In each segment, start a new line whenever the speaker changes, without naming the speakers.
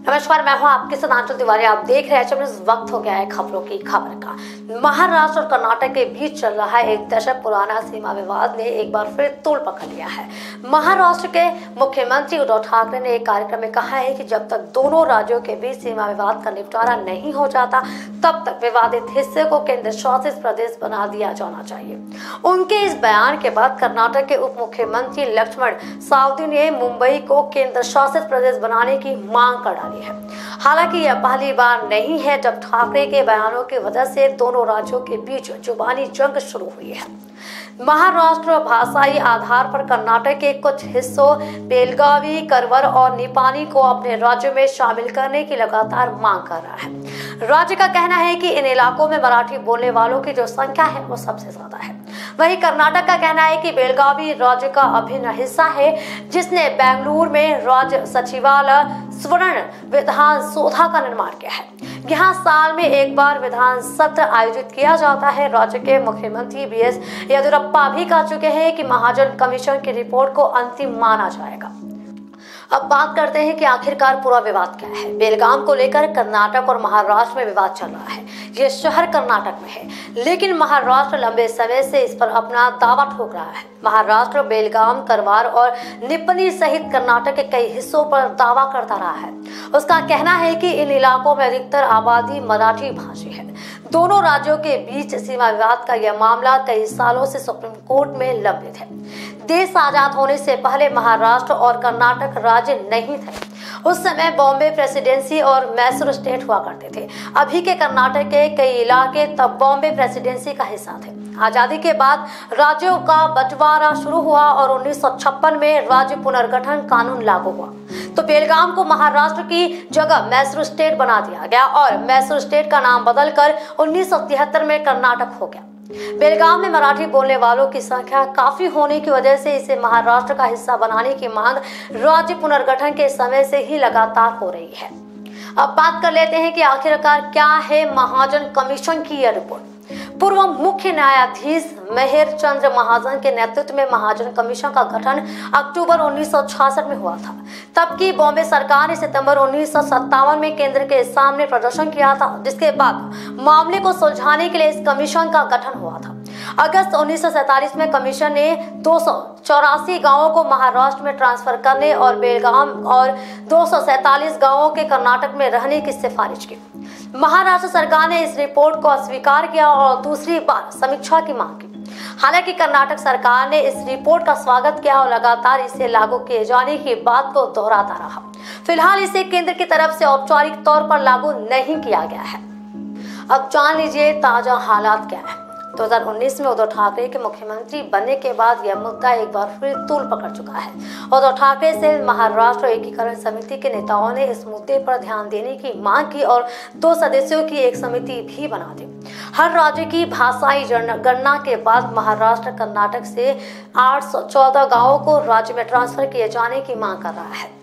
नमस्कार, मैं हूं आपके साथ आंचल तिवारी। आप देख रहे हैं इस वक्त हो गया है खबरों की खबर का। महाराष्ट्र और कर्नाटक के बीच चल रहा है एक दशक पुराना सीमा विवाद ने एक बार फिर तूल पकड़ लिया है। महाराष्ट्र के मुख्यमंत्री उद्धव ठाकरे ने एक कार्यक्रम में कहा है कि जब तक दोनों राज्यों के बीच सीमा विवाद का निपटारा नहीं हो जाता तब तक विवादित हिस्से को केंद्र शासित प्रदेश बना दिया जाना चाहिए। उनके इस बयान के बाद कर्नाटक के उप मुख्यमंत्री लक्ष्मण सावदी ने मुंबई को केंद्र शासित प्रदेश बनाने की मांग कर डाली है। हालांकि यह पहली बार नहीं है जब ठाकरे के बयानों की वजह से दोनों राज्यों के बीच जुबानी जंग शुरू हुई है। महाराष्ट्र भाषाई आधार पर कर्नाटक के कुछ हिस्सों बेलगावी, करवर और निपानी को अपने राज्य में शामिल करने की लगातार मांग कर रहा है। राज्य का कहना है कि इन इलाकों में मराठी बोलने वालों की जो संख्या है वो सबसे ज्यादा है। वहीं कर्नाटक का कहना है कि बेलगावी राज्य का अभिन्न हिस्सा है, जिसने बेंगलुरु में राज्य सचिवालय स्वर्ण विधान सौधा का निर्माण किया है। यहाँ साल में एक बार विधान सत्र आयोजित किया जाता है। राज्य के मुख्यमंत्री बीएस येदियुरप्पा भी कह चुके हैं कि महाजन कमीशन की रिपोर्ट को अंतिम माना जाएगा। अब बात करते हैं कि आखिरकार पूरा विवाद क्या है। बेलगाम को लेकर कर्नाटक और महाराष्ट्र में विवाद चल रहा है। ये शहर कर्नाटक में है, लेकिन महाराष्ट्र लंबे समय से इस पर अपना दावा ठोक रहा है। महाराष्ट्र बेलगाम, करवार और निपनी सहित कर्नाटक के कई हिस्सों पर दावा करता रहा है। उसका कहना है कि इन इलाकों में अधिकतर आबादी मराठी भाषी है। दोनों राज्यों के बीच सीमा विवाद का यह मामला कई सालों से सुप्रीम कोर्ट में लंबित है। देश आजाद होने से पहले महाराष्ट्र और कर्नाटक राज्य नहीं थे। उस समय बॉम्बे प्रेसिडेंसी और मैसूर स्टेट हुआ करते थे। अभी के कर्नाटक के कई इलाके तब बॉम्बे प्रेसिडेंसी का हिस्सा थे। आजादी के बाद राज्यों का बंटवारा शुरू हुआ और 1956 में राज्य पुनर्गठन कानून लागू हुआ तो बेलगाम को महाराष्ट्र की जगह मैसूर स्टेट बना दिया गया और मैसूर स्टेट का नाम बदलकर 1973 में कर्नाटक हो गया। बेलगाम में मराठी बोलने वालों की संख्या काफी होने की वजह से इसे महाराष्ट्र का हिस्सा बनाने की मांग राज्य पुनर्गठन के समय से ही लगातार हो रही है। अब बात कर लेते हैं कि आखिरकार क्या है महाजन कमीशन की यह रिपोर्ट। पूर्व मुख्य न्यायाधीश मेहर चंद्र महाजन के नेतृत्व में महाजन कमीशन का गठन अक्टूबर 1966 में हुआ था। तब की बॉम्बे सरकार ने सितंबर 1957 में केंद्र के सामने प्रदर्शन किया था, जिसके बाद मामले को सुलझाने के लिए इस कमीशन का गठन हुआ था। अगस्त 1947 में कमीशन ने 284 गांवों को महाराष्ट्र में ट्रांसफर करने और बेलगाम और 247 गांवों के कर्नाटक में रहने की सिफारिश की। महाराष्ट्र सरकार ने इस रिपोर्ट को अस्वीकार किया और दूसरी बार समीक्षा की मांग की। हालांकि कर्नाटक सरकार ने इस रिपोर्ट का स्वागत किया और लगातार इसे लागू किए जाने की बात को दोहराता रहा। फिलहाल इसे केंद्र की तरफ से औपचारिक तौर पर लागू नहीं किया गया है। अब जान लीजिए ताजा हालात क्या है। 2019 में उद्धव ठाकरे के मुख्यमंत्री बनने के बाद यह मुद्दा एक बार फिर तूल पकड़ चुका है। उद्धव ठाकरे से महाराष्ट्र एकीकरण समिति के नेताओं ने इस मुद्दे पर ध्यान देने की मांग की और 2 सदस्यों की एक समिति भी बना दी। हर राज्य की भाषाई गणना के बाद महाराष्ट्र कर्नाटक से 814 गाँवों को राज्य में ट्रांसफर किए जाने की मांग कर रहा है।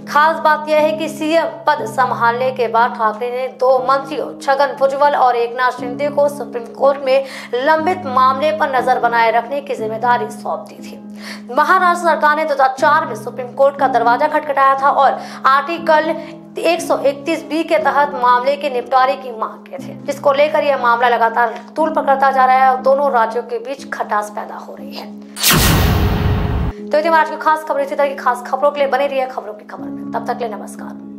खास बात यह है कि सीएम पद संभालने के बाद ठाकरे ने 2 मंत्रियों छगन भुजबल और एकनाथ शिंदे को सुप्रीम कोर्ट में लंबित मामले पर नजर बनाए रखने की जिम्मेदारी सौंप दी थी। महाराष्ट्र सरकार ने 2004 में सुप्रीम कोर्ट का दरवाजा खटखटाया था और आर्टिकल 131B के तहत मामले के निपटारे की मांग की थी, जिसको लेकर यह मामला लगातार तूल पकड़ता जा रहा है और दोनों राज्यों के बीच खटास पैदा हो रही है। तो ये हमारी आज की खास खबर। इसी तरह की खास खबरों के लिए बने रहिए खबरों की खबर में। तब तक के लिए नमस्कार।